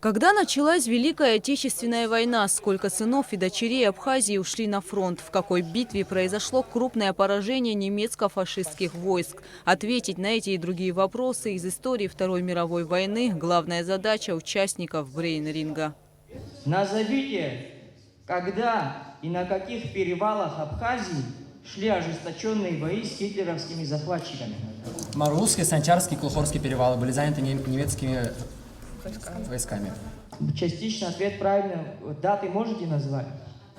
Когда началась Великая Отечественная война, сколько сынов и дочерей Абхазии ушли на фронт? В какой битве произошло крупное поражение немецко-фашистских войск? Ответить на эти и другие вопросы из истории Второй мировой войны – главная задача участников брейн-ринга. Назовите, когда и на каких перевалах Абхазии шли ожесточенные бои с гитлеровскими захватчиками? Марусский, Санчарский, Кулхорский перевалы были заняты немецкими войсками. Частично ответ правильный. Даты можете назвать?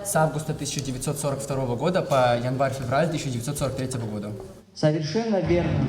С августа 1942 года по январь-февраль 1943 года. Совершенно верно.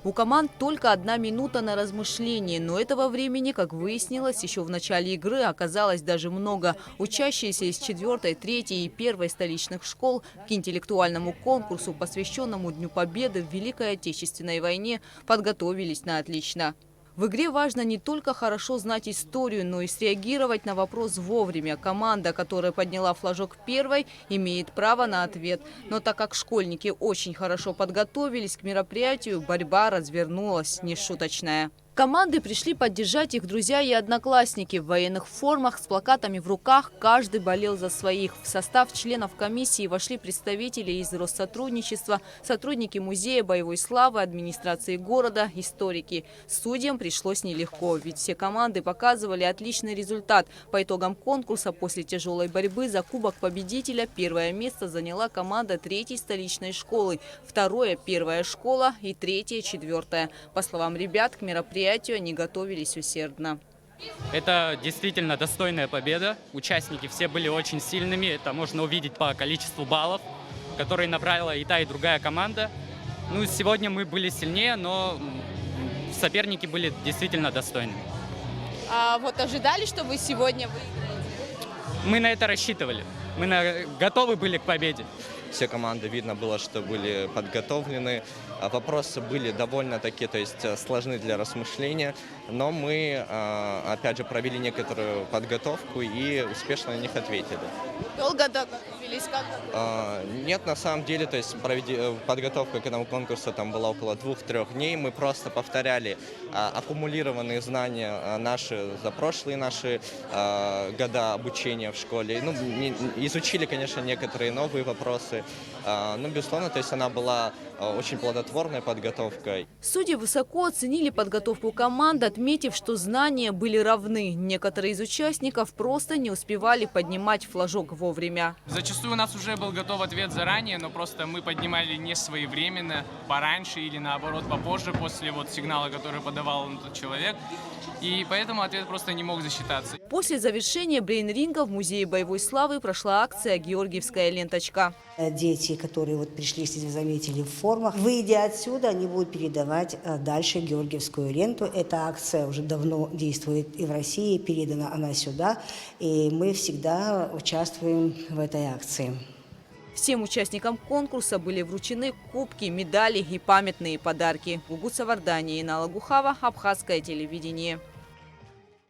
У команд только 1 минута на размышление, но этого времени, как выяснилось, еще в начале игры оказалось даже много. Учащиеся из 4-й, 3-й и 1-й столичных школ к интеллектуальному конкурсу, посвященному Дню Победы в Великой Отечественной войне, подготовились на отлично. В игре важно не только хорошо знать историю, но и среагировать на вопрос вовремя. Команда, которая подняла флажок первой, имеет право на ответ. Но так как школьники очень хорошо подготовились к мероприятию, борьба развернулась нешуточная. Команды пришли поддержать их друзья и одноклассники. В военных формах, с плакатами в руках, каждый болел за своих. В состав членов комиссии вошли представители из Россотрудничества, сотрудники музея боевой славы, администрации города, историки. Судьям пришлось нелегко, ведь все команды показывали отличный результат. По итогам конкурса после тяжелой борьбы за кубок победителя первое место заняла команда 3-й столичной школы, второе – 1-я школа и 3-я – 4-я. По словам ребят, к мероприятию они готовились усердно. Это действительно достойная победа. Участники все были очень сильными. Это можно увидеть по количеству баллов, которые набрала и та, и другая команда. Ну, сегодня мы были сильнее, но соперники были действительно достойными. А вот ожидали, что вы сегодня выиграете? Мы на это рассчитывали. Мы готовы были к победе. Все команды, видно было, что были подготовлены. Вопросы были довольно-таки, то есть сложны для размышления, но мы, опять же, провели некоторую подготовку и успешно на них ответили. Долго готовились? Как? Нет, на самом деле, то есть подготовка к этому конкурсу там была около 2-3 дней. Мы просто повторяли аккумулированные знания наши за прошлые наши года обучения в школе. Ну, изучили, конечно, некоторые новые вопросы. Ну, безусловно, то есть она была очень плодотворной подготовкой. Судьи высоко оценили подготовку команд, отметив, что знания были равны. Некоторые из участников просто не успевали поднимать флажок вовремя. Зачастую у нас уже был готов ответ заранее, но просто мы поднимали не своевременно, пораньше или наоборот попозже, после вот сигнала, который подавал этот человек. И поэтому ответ просто не мог засчитаться. После завершения брейн-ринга в Музее боевой славы прошла акция «Георгиевская ленточка». Дети, которые вот пришли, если вы заметили, в формах, выйдя отсюда, они будут передавать дальше Георгиевскую ленту. Эта акция уже давно действует и в России, передана она сюда, и мы всегда участвуем в этой акции. Всем участникам конкурса были вручены кубки, медали и памятные подарки. Гугут Савардани, Инала Гухава, Абхазское телевидение.